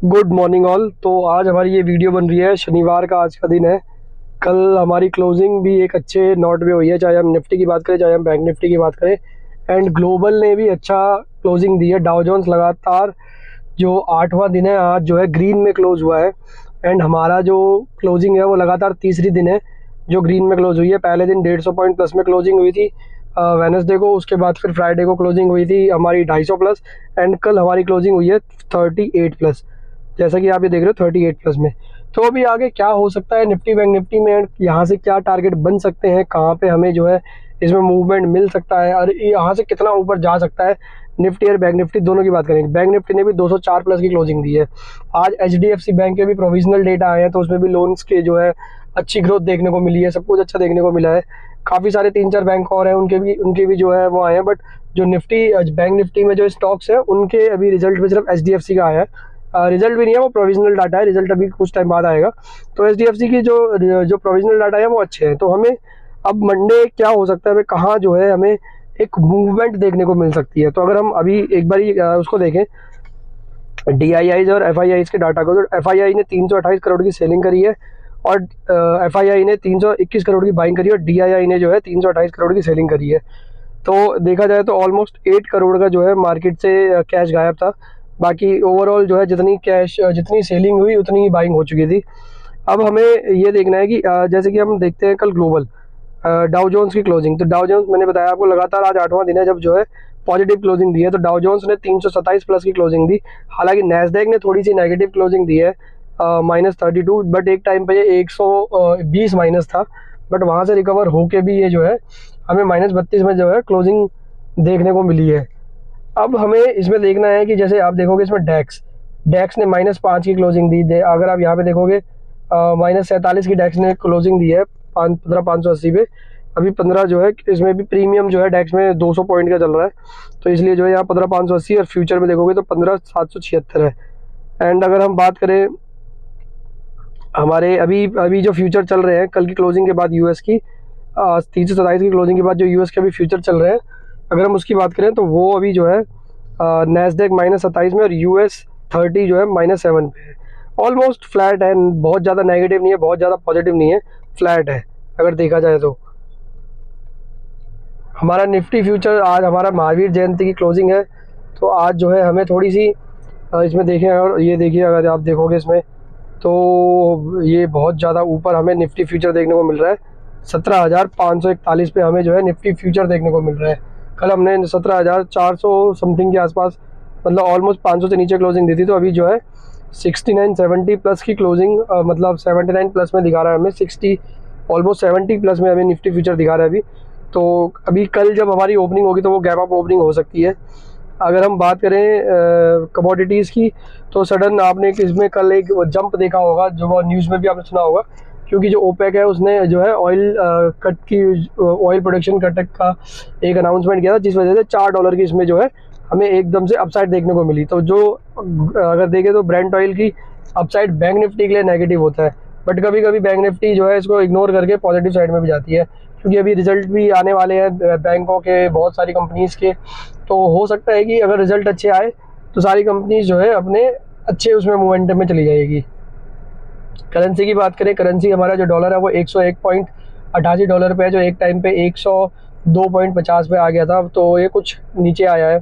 Good morning all. तो आज हमारी ये वीडियो बन रही है, शनिवार का आज का दिन है। कल हमारी क्लोजिंग भी एक अच्छे नोट पे हुई है, चाहे हम निफ्टी की बात करें चाहे हम बैंक निफ्टी की बात करें। एंड ग्लोबल ने भी अच्छा क्लोजिंग दी है। डाउ जोन्स लगातार जो 8वां दिन है आज जो है ग्रीन में क्लोज हुआ है। एंड हमारा जो क्लोजिंग है वो लगातार तीसरी दिन है जो ग्रीन में क्लोज हुई है। पहले दिन 150 पॉइंट प्लस में क्लोजिंग हुई थी वेनसडे को, उसके बाद फिर फ्राइडे को क्लोजिंग हुई थी हमारी 250 प्लस। एंड कल हमारी क्लोजिंग हुई है 38 प्लस, जैसा कि आप ये देख रहे हो 38 प्लस में। तो अभी आगे क्या हो सकता है निफ्टी बैंक निफ्टी में, यहाँ से क्या टारगेट बन सकते हैं, कहाँ पे हमें जो है इसमें मूवमेंट मिल सकता है और यहाँ से कितना ऊपर जा सकता है निफ्टी और बैंक निफ्टी दोनों की बात करेंगे। बैंक निफ्टी ने भी 204 प्लस की क्लोजिंग दी है। आज एचडीएफसी बैंक के भी प्रोविजनल डेटा आए हैं, तो उसमें भी लोन्स के जो है अच्छी ग्रोथ देखने को मिली है, सब कुछ अच्छा देखने को मिला है। काफ़ी सारे 3-4 बैंक और हैं उनके भी जो है वो आए हैं। बट जो निफ्टी बैंक निफ्टी में जो स्टॉक्स हैं उनके अभी रिजल्ट में सिर्फ एचडीएफसी का आया है। रिजल्ट भी नहीं है, वो प्रोविजनल डाटा है, रिजल्ट अभी कुछ टाइम बाद आएगा। तो एचडीएफसी की जो प्रोविजनल डाटा है वो अच्छे हैं। तो हमें अब मंडे क्या हो सकता है, कहाँ जो है हमें एक मूवमेंट देखने को मिल सकती है। तो अगर हम अभी एक बारी उसको देखें डीआईआईज और एफआईआईज के डाटा को, तो एफआईआई ने 328 करोड़ की सेलिंग करी है और एफआईआई ने 321 करोड़ की बाइंग करी है और डीआईआई ने जो है 328 करोड़ की सेलिंग करी है। तो देखा जाए तो ऑलमोस्ट 8 करोड़ का जो है मार्केट से कैश गायब था। बाकी ओवरऑल जो है जितनी सेलिंग हुई उतनी ही बाइंग हो चुकी थी। अब हमें ये देखना है कि जैसे कि हम देखते हैं कल ग्लोबल डाउ जोन्स की क्लोजिंग। तो डाउ जोन्स मैंने बताया आपको लगातार आज 8वां दिन है जब जो है पॉजिटिव क्लोजिंग दी है। तो डाउ जोन्स ने 327 प्लस की क्लोजिंग दी। हालांकि नैस्डैक ने थोड़ी सी नेगेटिव क्लोजिंग दी है -32, बट एक टाइम पे ये 120 माइनस था, बट वहाँ से रिकवर होके भी ये जो है हमें -32 में जो है क्लोजिंग देखने को मिली है। अब हमें इसमें देखना है कि जैसे आप देखोगे इसमें डैक्स ने -5 की क्लोजिंग दी। अगर आप यहाँ पे देखोगे -47 की डैक्स ने क्लोजिंग दी है 15,580 पे। अभी 15 जो है इसमें भी प्रीमियम जो है डैक्स में 200 पॉइंट का चल रहा है, तो इसलिए जो है यहाँ 15,580 और फ्यूचर में देखोगे तो 15,776 है। एंड अगर हम बात करें हमारे अभी जो फ्यूचर चल रहे हैं कल की क्लोजिंग के बाद यूएस की 327 की क्लोजिंग के बाद जो यूएस के अभी फ्यूचर चल रहे हैं, अगर हम उसकी बात करें तो वो अभी जो है नैस्डैक -27 में और यूएस 30 जो है -7 पे है। ऑलमोस्ट फ्लैट है, बहुत ज़्यादा नेगेटिव नहीं है, बहुत ज़्यादा पॉजिटिव नहीं है, फ्लैट है अगर देखा जाए तो। हमारा निफ्टी फ्यूचर आज हमारा महावीर जयंती की क्लोजिंग है, तो आज जो है हमें थोड़ी सी इसमें देखें और ये देखिए अगर आप देखोगे इसमें तो ये बहुत ज़्यादा ऊपर हमें निफ्टी फ्यूचर देखने को मिल रहा है। 17,541 पे हमें जो है निफ्टी फ्यूचर देखने को मिल रहा है। कल हमने 17,400 समथिंग के आसपास, मतलब ऑलमोस्ट 500 से नीचे क्लोजिंग दी थी। तो अभी जो है 69-70 प्लस की क्लोजिंग, मतलब 79 प्लस में दिखा रहा है हमें, 60 ऑलमोस्ट 70 प्लस में हमें निफ्टी फ्यूचर दिखा रहा है अभी। तो अभी कल जब हमारी ओपनिंग होगी तो वो गैप अप ओपनिंग हो सकती है। अगर हम बात करें कमोडिटीज़ की, तो सडन आपने इसमें कल एक जंप देखा होगा, जो वो न्यूज़ में भी आपने सुना होगा, क्योंकि जो ओपेक है उसने जो है ऑयल प्रोडक्शन कट का एक अनाउंसमेंट किया था, जिस वजह से $4 की इसमें जो है हमें एकदम से अपसाइड देखने को मिली। तो जो अगर देखें तो ब्रेंट ऑयल की अपसाइड बैंक निफ्टी के लिए नेगेटिव होता है, बट कभी कभी बैंक निफ्टी जो है इसको इग्नोर करके पॉजिटिव साइड में भी जाती है, क्योंकि अभी रिजल्ट भी आने वाले हैं बैंकों के, बहुत सारी कंपनीज़ के। तो हो सकता है कि अगर रिजल्ट अच्छे आए तो सारी कंपनीज जो है अपने अच्छे उसमें मोमेंटम में चली जाएगी। करेंसी की बात करें, करेंसी हमारा जो डॉलर है वो $101.88 पे है, जो एक टाइम पे 102.50 पे आ गया था, तो ये कुछ नीचे आया है।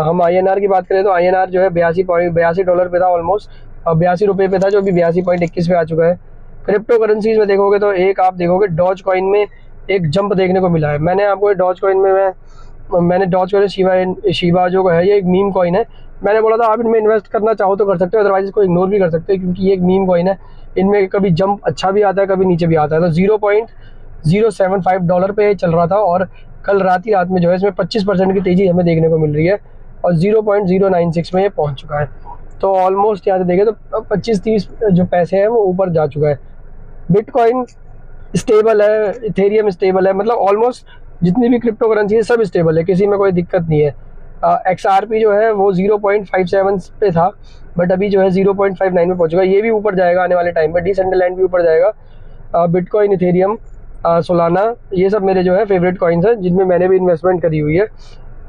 हम INR की बात करें तो INR जो है $82 पे था, ऑलमोस्ट 82 रुपये पे था, जो अभी 82.21 पे आ चुका है। क्रिप्टो करेंसीज में देखोगे तो एक आप देखोगे डॉज कॉइन में एक जंप देखने को मिला है। मैंने आपको डॉज कॉइन में मैंने डॉज कॉइन शिबा जो है ये एक मीम कॉइन है, मैंने बोला था आप इनमें इन्वेस्ट करना चाहो तो कर सकते हो, अदरवाइज इसको इग्नोर भी कर सकते हो, क्योंकि ये एक मीम कॉइन है। इनमें कभी जंप अच्छा भी आता है, कभी नीचे भी आता है। तो $0.075 पे चल रहा था और कल रात में जो है इसमें 25% की तेज़ी हमें देखने को मिल रही है और 0.096 में ये पहुँच चुका है। तो ऑलमोस्ट यहाँ से देखें तो 25-30 जो पैसे हैं वो ऊपर जा चुका है। बिटकॉइन स्टेबल है, इथेरियम स्टेबल है, मतलब ऑलमोस्ट जितनी भी क्रिप्टो करेंसी है सब स्टेबल है, किसी में कोई दिक्कत नहीं है। XRP जो है वो 0.57 पे था, बट अभी जो है 0.59 में पहुंच चुका है। ये भी ऊपर जाएगा आने वाले टाइम पर, डिसेंट्रलैंड भी ऊपर जाएगा। बिटकॉइन, इथेरियम, सोलाना, ये सब मेरे जो है फेवरेट कॉइन्स हैं, जिनमें मैंने भी इन्वेस्टमेंट करी हुई है।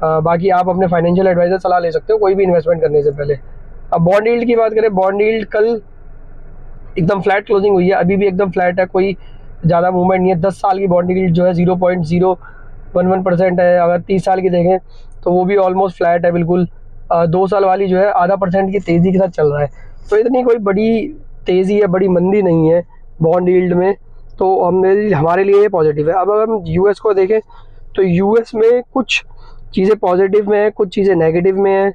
बाकी आप अपने फाइनेंशियल एडवाइजर सलाह ले सकते हो कोई भी इन्वेस्टमेंट करने से पहले। अब बॉन्ड यील्ड की बात करें, बॉन्ड यील्ड कल एकदम फ्लैट क्लोजिंग हुई है, अभी भी एकदम फ्लैट है, कोई ज़्यादा मूवमेंट नहीं है। 10 साल की बॉन्ड यील्ड जो है 0.011% है। अगर 30 साल की देखें तो वो भी ऑलमोस्ट फ्लैट है बिल्कुल। 2 साल वाली जो है आधा % की तेज़ी के साथ चल रहा है। तो इतनी कोई बड़ी तेज़ी है, बड़ी मंदी नहीं है बॉन्ड यील्ड में, तो हमारे लिए ये पॉजिटिव है। अब अगर हम यूएस को देखें तो यूएस में कुछ चीज़ें पॉजिटिव में है, कुछ चीज़ें नेगेटिव में है।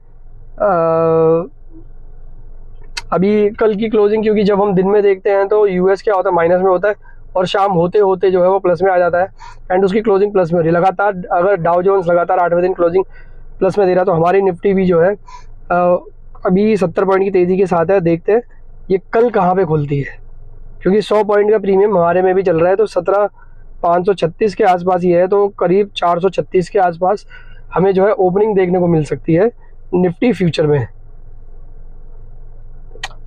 अभी कल की क्लोजिंग, क्योंकि जब हम दिन में देखते हैं तो यूएस क्या होता है, माइनस में होता है, और शाम होते होते जो है वो प्लस में आ जाता है, एंड उसकी क्लोजिंग प्लस में हो रही है लगातार। अगर डाउ जोन्स लगातार 8वें दिन क्लोजिंग प्लस में दे रहा है, तो हमारी निफ्टी भी जो है अभी 70 पॉइंट की तेज़ी के साथ है। देखते हैं ये कल कहाँ पे खुलती है, क्योंकि 100 पॉइंट का प्रीमियम हमारे में भी चल रहा है। तो 17,536 के आसपास ही है, तो करीब 436 के आसपास हमें जो है ओपनिंग देखने को मिल सकती है निफ्टी फ्यूचर में।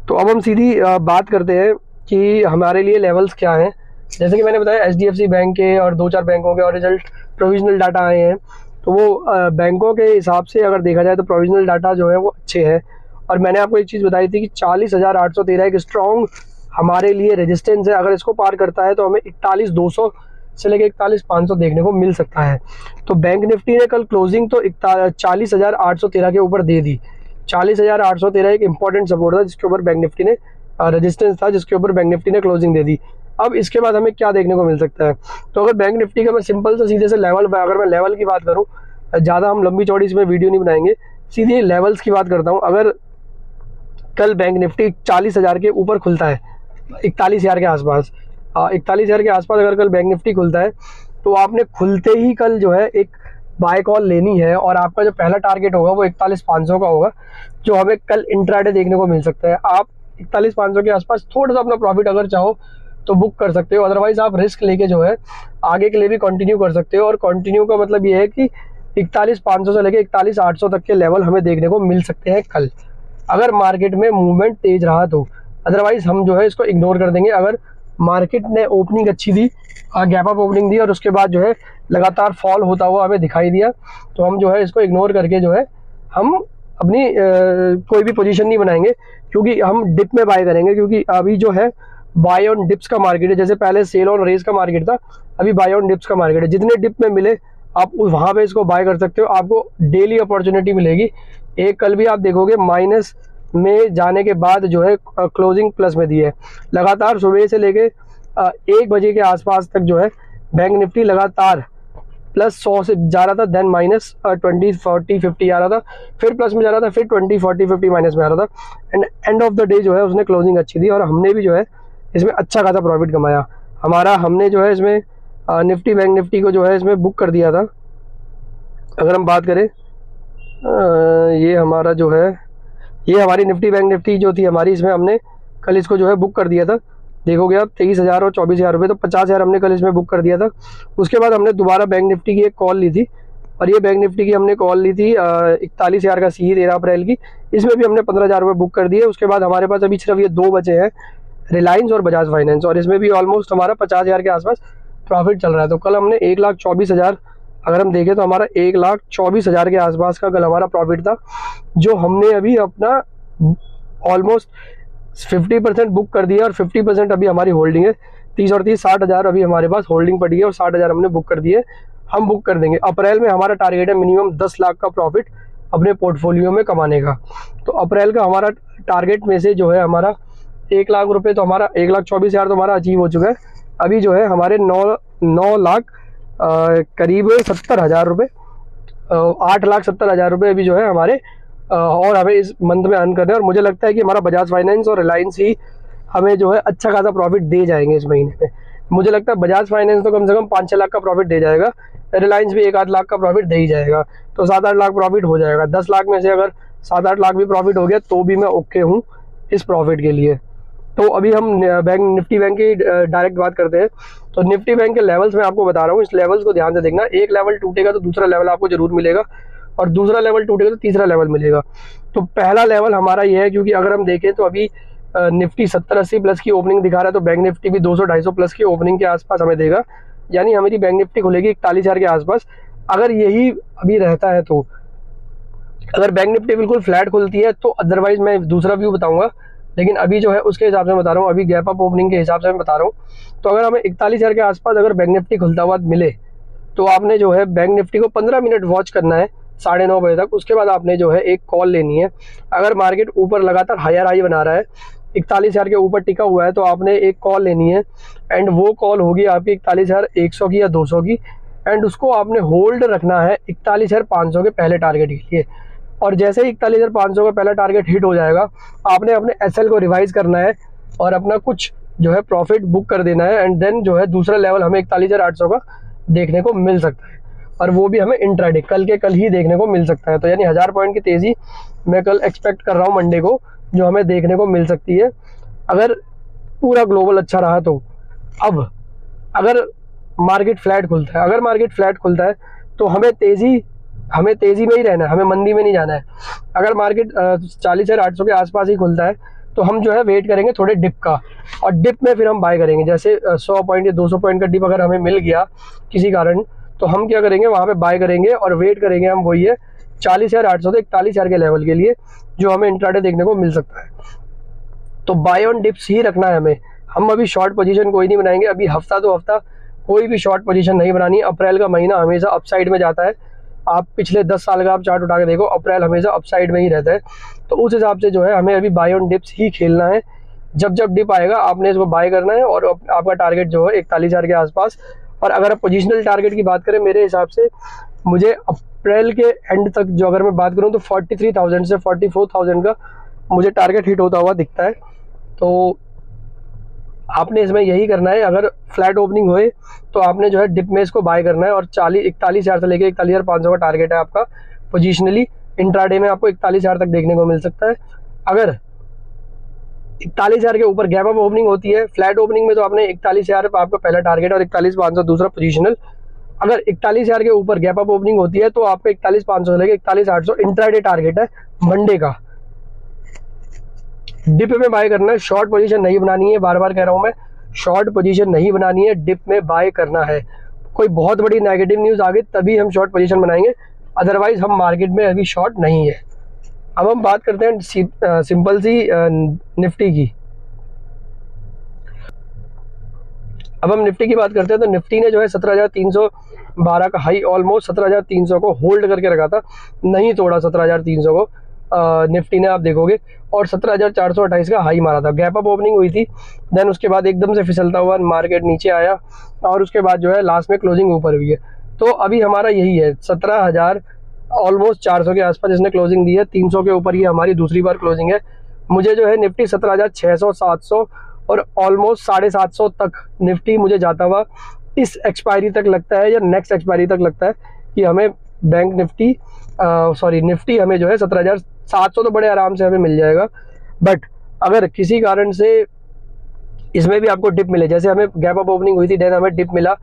तो अब हम सीधी बात करते हैं कि हमारे लिए लेवल्स क्या हैं। जैसे कि मैंने बताया, HDFC बैंक के और 2-4 बैंकों के और रिजल्ट प्रोविजनल डाटा आए हैं, तो वो बैंकों के हिसाब से अगर देखा जाए तो प्रोविजनल डाटा जो है वो अच्छे हैं। और मैंने आपको एक चीज़ बताई थी कि 40,813 एक स्ट्रॉन्ग हमारे लिए रेजिस्टेंस है। अगर इसको पार करता है तो हमें 41,200 से लेकर 41,500 देखने को मिल सकता है। तो बैंक निफ्टी ने कल क्लोजिंग तो 40,813 के ऊपर दे दी। 40,813 एक इंपॉर्टेंट सपोर्ट था जिसके ऊपर बैंक निफ्टी ने रेजिस्टेंस था, जिसके ऊपर बैंक निफ्टी ने क्लोजिंग दे दी। अब इसके बाद हमें क्या देखने को मिल सकता है, तो अगर बैंक निफ्टी का मैं सिंपल से सीधे से लेवल, अगर मैं लेवल की बात करूं, ज़्यादा हम लंबी चौड़ी इसमें वीडियो नहीं बनाएंगे, सीधे लेवल्स की बात करता हूं। अगर कल बैंक निफ्टी 40,000 के ऊपर खुलता है, 41,000 के आसपास, 41,000 के आसपास अगर कल बैंक निफ्टी खुलता है, तो आपने खुलते ही कल जो है एक बाय कॉल लेनी है, और आपका जो पहला टारगेट होगा वो 41,500 का होगा, जो हमें कल इंट्राडे देखने को मिल सकता है। आप 41,500 के आसपास थोड़ा सा अपना प्रॉफिट अगर चाहो तो बुक कर सकते हो, अदरवाइज आप रिस्क लेके जो है आगे के लिए भी कंटिन्यू कर सकते हो। और कंटिन्यू का मतलब ये है कि 41,500 से लेके 41,800 तक के लेवल हमें देखने को मिल सकते हैं कल, अगर मार्केट में मूवमेंट तेज रहा तो। अदरवाइज हम जो है इसको इग्नोर कर देंगे। अगर मार्केट ने ओपनिंग अच्छी दी, गैप अप ओपनिंग दी, और उसके बाद जो है लगातार फॉल होता हुआ हमें दिखाई दिया, तो हम जो है इसको इग्नोर करके जो है हम अपनी कोई भी पोजीशन नहीं बनाएंगे, क्योंकि हम डिप में बाय करेंगे। क्योंकि अभी जो है बाय ऑन डिप्स का मार्केट है, जैसे पहले सेल ऑन रेज का मार्केट था, अभी बाय ऑन डिप्स का मार्केट है। जितने डिप में मिले आप वहाँ पे इसको बाय कर सकते हो, आपको डेली अपॉर्चुनिटी मिलेगी। एक कल भी आप देखोगे माइनस में जाने के बाद जो है क्लोजिंग प्लस में दी है। लगातार सुबह से लेके 1 बजे के आसपास तक जो है बैंक निफ्टी लगातार +100 से जा रहा था, देन -20, 40, 50 आ रहा था, फिर प्लस में जा रहा था, फिर 20, 40, 50 माइनस में आ रहा था, and end of the day जो है उसने क्लोजिंग अच्छी दी, और हमने भी जो है इसमें अच्छा खासा प्रॉफिट कमाया। हमने जो है इसमें निफ्टी, बैंक निफ्टी को जो है इसमें बुक कर दिया था। अगर हम बात करें ये हमारा जो है, ये हमारी निफ्टी बैंक निफ्टी जो थी हमारी, इसमें हमने कल इसको जो है बुक कर दिया था। देखोगे आप 23,000 और 24,000 रुपये, तो 50,000 हमने कल इसमें बुक कर दिया था। उसके बाद हमने दोबारा बैंक निफ्टी की एक कॉल ली थी, और ये बैंक निफ्टी की हमने कॉल ली थी 41,000 का सी 13 अप्रैल की, इसमें भी हमने 15,000 रुपये बुक कर दिए। उसके बाद हमारे पास अभी सिर्फ ये 2 बचे हैं, रिलायंस और बजाज फाइनेंस, और इसमें भी ऑलमोस्ट हमारा 50,000 के आसपास प्रॉफिट चल रहा है। तो कल हमने 1,24,000, अगर हम देखें तो हमारा 1,24,000 के आसपास का कल हमारा प्रॉफिट था, जो हमने अभी अपना ऑलमोस्ट 50% बुक कर दिया, और 50% अभी हमारी होल्डिंग है। 30 और 30 60,000 अभी हमारे पास होल्डिंग पड़ी है, और 60,000 हमने बुक कर दिए। हम बुक कर देंगे। अप्रैल में हमारा टारगेट है मिनिमम 10 लाख का प्रॉफिट अपने पोर्टफोलियो में कमाने का। तो अप्रैल का हमारा टारगेट में से जो है हमारा 1 लाख रुपये, तो हमारा 1,24,000 तो हमारा अचीव हो चुका है। अभी जो है हमारे 9 लाख करीब 70,000 रुपये, 8,70,000 रुपये अभी जो है हमारे और हमें इस मंथ में अर्न करना है। और मुझे लगता है कि हमारा बजाज फाइनेंस और रिलायंस ही हमें जो है अच्छा खासा प्रॉफिट दे जाएंगे इस महीने में। मुझे लगता है बजाज फाइनेंस तो कम से कम 5-6 लाख का प्रॉफिट दे जाएगा, रिलायंस भी 1-8 लाख का प्रॉफिट दे ही जाएगा, तो 7-8 लाख प्रॉफिट हो जाएगा। 10 लाख में से अगर 7-8 लाख भी प्रॉफिट हो गया तो भी मैं ओके हूँ इस प्रॉफिट के लिए। तो अभी हम निफ्टी बैंक की डायरेक्ट बात करते हैं। तो निफ्टी बैंक के लेवल्स मैं आपको बता रहा हूँ, इस लेवल्स को ध्यान से देखना। एक लेवल टूटेगा तो दूसरा लेवल आपको जरूर मिलेगा, और दूसरा लेवल टूटेगा तो तीसरा लेवल मिलेगा। तो पहला लेवल हमारा ये है, क्योंकि अगर हम देखें तो अभी निफ्टी 70-80 प्लस की ओपनिंग दिखा रहा है, तो बैंक निफ्टी भी 200-250 प्लस की ओपनिंग के आसपास हमें देगा, यानी हमारी बैंक निफ्टी खुलेगी 41,000 के आसपास। अगर यही अभी रहता है तो अगर बैंक निफ्टी बिल्कुल फ्लैट खुलती है तो अदरवाइज मैं दूसरा व्यू बताऊंगा, लेकिन अभी जो है उसके हिसाब से बता रहा हूँ, अभी गैप अप ओपनिंग के हिसाब से मैं बता रहा हूँ। तो अगर हमें 41,000 के आसपास अगर बैंक निफ्टी खुलता हुआ मिले तो आपने जो है बैंक निफ्टी को 15 मिनट वॉच करना है 9:30 बजे तक। उसके बाद आपने जो है एक कॉल लेनी है। अगर मार्केट ऊपर लगातार हायर हाई बना रहा है, 41,000 के ऊपर टिका हुआ है, तो आपने एक कॉल लेनी है एंड वो कॉल होगी आपकी 41,100 की या 200 की, एंड उसको आपने होल्ड रखना है 41,500 के पहले टारगेट के लिए। और जैसे ही 41,500 का पहला टारगेट हिट हो जाएगा, आपने अपने एसएल को रिवाइज करना है और अपना कुछ जो है प्रॉफिट बुक कर देना है, एंड देन जो है दूसरा लेवल हमें 41,800 का देखने को मिल सकता है, और वो भी हमें इंट्राडे कल के कल ही देखने को मिल सकता है। तो यानी 1000 पॉइंट की तेज़ी मैं कल एक्सपेक्ट कर रहा हूँ मंडे को, जो हमें देखने को मिल सकती है अगर पूरा ग्लोबल अच्छा रहा तो। अब अगर मार्केट फ्लैट खुलता है, अगर मार्केट फ्लैट खुलता है तो हमें तेज़ी में ही रहना है, हमें मंदी में नहीं जाना है। अगर मार्केट 40,800 के आसपास ही खुलता है तो हम जो है वेट करेंगे थोड़े डिप का, और डिप में फिर हम बाय करेंगे। जैसे 100 पॉइंट या 200 पॉइंट का डिप अगर हमें मिल गया किसी कारण, तो हम क्या करेंगे, वहाँ पे बाय करेंगे और वेट करेंगे हम, वही है 40,800 से 41,000 के लेवल के लिए, जो हमें इंट्राडे देखने को मिल सकता है। तो बाय ऑन डिप्स ही रखना है हमें। हम अभी शॉर्ट पोजीशन कोई नहीं बनाएंगे, अभी हफ्ता तो हफ्ता कोई भी शॉर्ट पोजीशन नहीं बनानी। अप्रैल का महीना हमेशा अपसाइड में जाता है। आप पिछले 10 साल का आप चार्ट उठा के देखो, अप्रैल हमेशा अपसाइड में ही रहता है। तो उस हिसाब से जो है हमें अभी बाय ऑन डिप्स ही खेलना है। जब जब डिप आएगा आपने इसको बाय करना है, और आपका टारगेट जो है 41,000 के आसपास। और अगर आप पोजिशनल टारगेट की बात करें, मेरे हिसाब से मुझे अप्रैल के एंड तक जो अगर मैं बात करूँ तो 43,000 से 44,000 का मुझे टारगेट हिट होता हुआ दिखता है। तो आपने इसमें यही करना है, अगर फ्लैट ओपनिंग होए तो आपने जो है डिप में इसको बाय करना है, और 41,000 से लेकर 41,500 का टारगेट है आपका पोजिशनली। इंट्राडे में आपको 41,000 तक देखने को मिल सकता है। अगर 41,000 के ऊपर गैप अप ओपनिंग होती है फ्लैट ओपनिंग में, तो आपने 41,000 आपका पहला टारगेट और 41,500 दूसरा पोजीशनल। अगर 41,000 के ऊपर गैप अप ओपनिंग होती है तो आपका 41,500 से लेकर 41,800 इंट्राडे टारगेट है मंडे का। डिप में बाय करना है, शॉर्ट पोजीशन नहीं बनानी है। बार बार कह रहा हूं मैं, शॉर्ट पोजीशन नहीं बनानी है, डिप में बाय करना है। कोई बहुत बड़ी नेगेटिव न्यूज़ आ गई तभी हम शॉर्ट पोजीशन बनाएंगे, अदरवाइज हम मार्केट में अभी शॉर्ट नहीं है। अब हम बात करते हैं सिंपल सी निफ्टी की। अब हम निफ्टी की बात करते हैं तो निफ्टी ने जो है 17,312 का हाई ऑलमोस्ट 17,300 को होल्ड करके रखा था, नहीं तोड़ा 17,300 को निफ्टी ने, आप देखोगे। और 17,428 का हाई मारा था, गैप अप ओपनिंग हुई थी, देन उसके बाद एकदम से फिसलता हुआ मार्केट नीचे आया, और उसके बाद जो है लास्ट में क्लोजिंग ऊपर हुई है। तो अभी हमारा यही है 17,000 ऑलमोस्ट 400 के आसपास इसने क्लोजिंग दी है, 300 के ऊपर ही हमारी दूसरी बार क्लोजिंग है। मुझे जो है निफ्टी 17,600 700 और ऑलमोस्ट 750 तक निफ्टी मुझे जाता हुआ इस एक्सपायरी तक लगता है, या नेक्स्ट एक्सपायरी तक लगता है कि हमें बैंक निफ्टी निफ्टी हमें जो है 17,700 तो बड़े आराम से हमें मिल जाएगा। बट अगर किसी कारण से इसमें भी आपको डिप मिले, जैसे हमें गैप अप ओपनिंग हुई थी, देन हमें डिप मिला,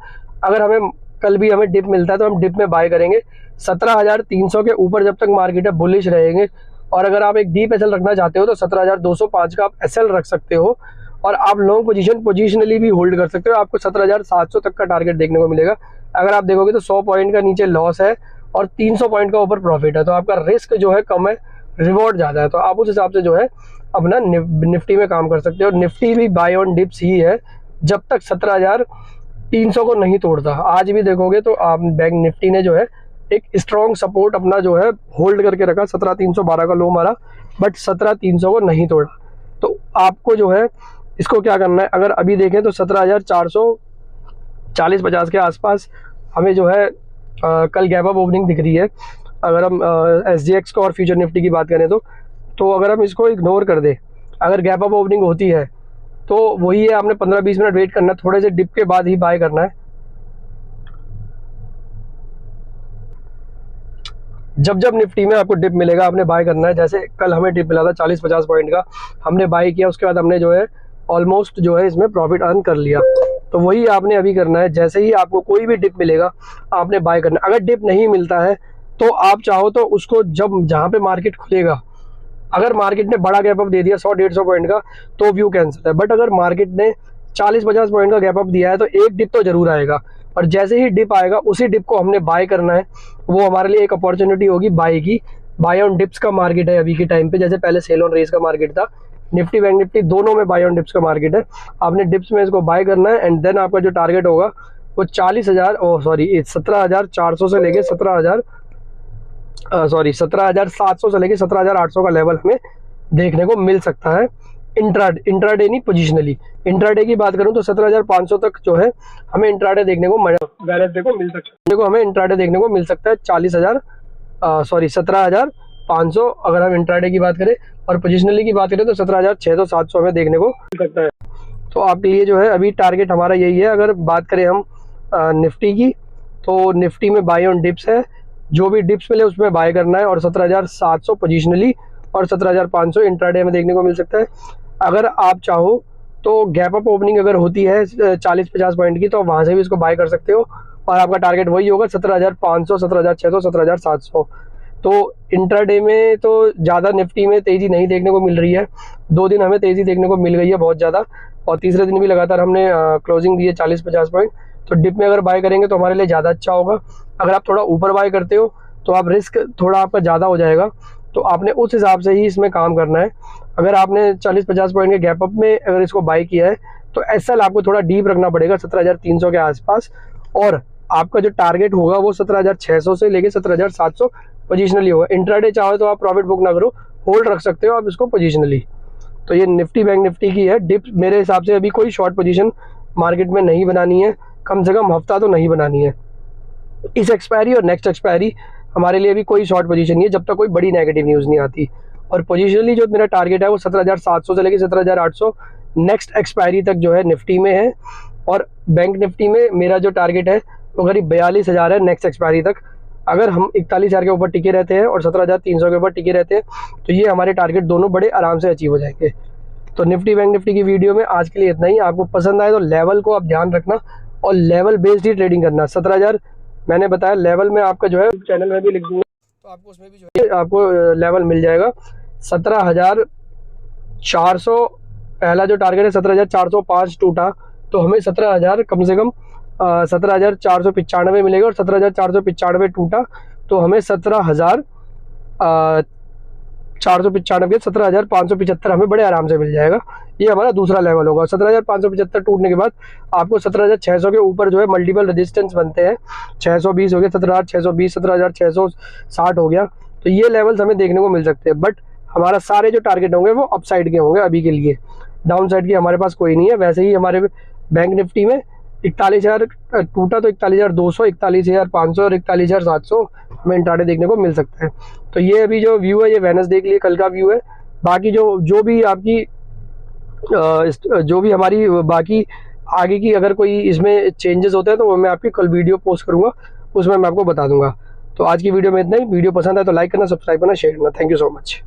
अगर हमें कल भी हमें डिप मिलता है तो हम डिप में बाय करेंगे। 17,300 के ऊपर जब तक मार्केट है बुलिश रहेंगे। और अगर आप एक डीप एसएल रखना चाहते हो तो 17,205 का आप एसएल रख सकते हो, और आप लॉन्ग पोजीशनली भी होल्ड कर सकते हो। आपको 17,700 तक का टारगेट देखने को मिलेगा। अगर आप देखोगे तो 100 पॉइंट का नीचे लॉस है और 300 पॉइंट का ऊपर प्रॉफिट है, तो आपका रिस्क जो है कम है, रिवॉर्ड ज़्यादा है। तो आप उस हिसाब से जो है अपना निफ्टी में काम कर सकते हो। निफ्टी भी बाय ऑन डिप्स ही है जब तक 17,300 को नहीं तोड़ता। आज भी देखोगे तो आप बैंक निफ्टी ने जो है एक स्ट्रॉन्ग सपोर्ट अपना जो है होल्ड करके रखा, 17,312 का लो मारा, बट 17,300 को नहीं तोड़ा। तो आपको जो है इसको क्या करना है, अगर अभी देखें तो 17,440-50 के आसपास हमें जो है कल गैप अप ओपनिंग दिख रही है। अगर हम SGX को और फ्यूचर निफ्टी की बात करें तो अगर हम इसको इग्नोर कर दें, अगर गैप अप ओपनिंग होती है तो वही है, आपने 15-20 मिनट वेट करना है, थोड़े से डिप के बाद ही बाय करना है। जब जब निफ्टी में आपको डिप मिलेगा आपने बाय करना है। जैसे कल हमें डिप मिला था 40-50 पॉइंट का, हमने बाय किया, उसके बाद हमने जो है ऑलमोस्ट जो है इसमें प्रॉफिट अर्न कर लिया। तो वही आपने अभी करना है, जैसे ही आपको कोई भी डिप मिलेगा आपने बाय करना है। अगर डिप नहीं मिलता है तो आप चाहो तो उसको जहाँ पे मार्केट खुलेगा, अगर मार्केट ने बड़ा गैप अप दे दिया 100-150 पॉइंट का तो व्यू कैंसिल है। बट अगर मार्केट ने 40-50 पॉइंट का गैप अप दिया है तो एक डिप तो जरूर आएगा, और जैसे ही डिप आएगा उसी डिप को हमने बाय करना है। वो हमारे लिए एक अपॉर्चुनिटी होगी बाय की, बाय ऑन डिप्स का मार्केट है अभी के टाइम पे, जैसे पहले सेल ऑन रेस का मार्केट था। निफ्टी बैंक निफ्टी दोनों में बाय ऑन डिप्स का मार्केट है। आपने डिप्स में इसको बाय करना है एंड देन आपका जो टारगेट होगा वो 17,400 से लेके 17,700 से लेके 17,800 का लेवल हमें देखने को मिल सकता है इंट्राडे नहीं, पोजिशनली। इंट्राडे की बात करूं तो 17,500 तक जो है हमें इंट्राडे देखने को मिल सकता है। देखो हमें इंट्राडे देखने को मिल सकता है 17,500 अगर हम इंट्राडे की बात करें, और पोजिशनली की बात करें तो 17,600-700 हमें देखने को मिल सकता है। तो आपके लिए जो है अभी टारगेट हमारा यही है। अगर बात करें हम निफ्टी की, तो निफ्टी में बाय ऑन डिप्स है, जो भी डिप्स मिले उसमें बाय करना है, और 17,700 पोजिशनली और 17,500 इंट्राडे में देखने को मिल सकता है। अगर आप चाहो तो गैप अप ओपनिंग अगर होती है 40-50 पॉइंट की, तो वहाँ से भी इसको बाय कर सकते हो, और आपका टारगेट वही होगा 17,500, 17,600, 17,700। तो इंट्राडे में तो ज़्यादा निफ्टी में तेज़ी नहीं देखने को मिल रही है। 2 दिन हमें तेज़ी देखने को मिल गई है बहुत ज़्यादा, और तीसरे दिन भी लगातार हमने क्लोजिंग दी है 40-50 पॉइंट। तो डिप में अगर बाय करेंगे तो हमारे लिए ज़्यादा अच्छा होगा। अगर आप थोड़ा ऊपर बाय करते हो तो आप रिस्क थोड़ा आपका ज़्यादा हो जाएगा, तो आपने उस हिसाब से ही इसमें काम करना है। अगर आपने 40-50 पॉइंट के गैप अप में अगर इसको बाय किया है तो एसएल आपको थोड़ा डीप रखना पड़ेगा 17,300 के आसपास, और आपका जो टारगेट होगा वो 17,600 से लेके 17,700 पोजिशनली होगा। इंट्राडे चाहो तो आप प्रॉफिट बुक ना करो, होल्ड रख सकते हो आप इसको पोजिशनली। तो ये निफ्टी बैंक निफ्टी की है। डिप मेरे हिसाब से अभी कोई शॉर्ट पोजीशन मार्केट में नहीं बनानी है, कम से कम हफ्ता तो नहीं बनानी है। इस एक्सपायरी और नेक्स्ट एक्सपायरी हमारे लिए भी कोई शॉर्ट पोजीशन नहीं है जब तक कोई बड़ी नेगेटिव न्यूज़ नहीं आती। और पोजीशनली जो मेरा टारगेट है वो 17,700 से लेकर 17,800 नेक्स्ट एक्सपायरी तक जो है निफ्टी में है, और बैंक निफ्टी में मेरा जो टारगेट है वो करीब 42,000 है नेक्स्ट एक्सपायरी तक। अगर हम 41,000 के ऊपर टिके रहते हैं और 17,300 के ऊपर टिके रहते हैं तो ये हमारे टारगेट दोनों बड़े आराम से अचीव हो जाएंगे। तो निफ्टी बैंक निफ्टी की वीडियो में आज के लिए इतना ही। आपको पसंद आए तो लेवल को आप ध्यान रखना, और लेवल बेस्ड ही ट्रेडिंग करना। 17,000 मैंने बताया लेवल में आपका जो है चैनल में भी लिख दूंगा, तो आपको उसमें भी जो है आपको लेवल मिल जाएगा। 17,400 पहला जो टारगेट है 17,405 टूटा, तो हमें 17,000 कम से कम 17,495 मिलेगा, और 17,495 टूटा तो हमें 17,495 के 17,575 हमें बड़े आराम से मिल जाएगा। ये हमारा दूसरा लेवल होगा। 17,575 टूटने के बाद आपको 17,600 के ऊपर जो है मल्टीपल रेजिस्टेंस बनते हैं। 620 हो गया, 17,620, 17,660 हो गया, तो ये लेवल्स हमें देखने को मिल सकते हैं। बट हमारा सारे जो टारगेट होंगे वो अपसाइड के होंगे अभी के लिए, डाउन साइड की हमारे पास कोई नहीं है। वैसे ही हमारे बैंक निफ्टी में 41,000 टूटा तो 41,200, 41,500 और 41,700 हमें इंट्राडे देखने को मिल सकता है। तो ये अभी जो व्यू है ये वेडनेसडे के लिए कल का व्यू है। बाकी जो भी आपकी जो भी हमारी बाकी आगे की अगर कोई इसमें चेंजेस होते हैं तो वो मैं आपकी कल वीडियो पोस्ट करूँगा, उसमें मैं आपको बता दूंगा। तो आज की वीडियो में इतना ही। वीडियो पसंद आए तो लाइक करना, सब्सक्राइब करना, शेयर करना। Thank you so much.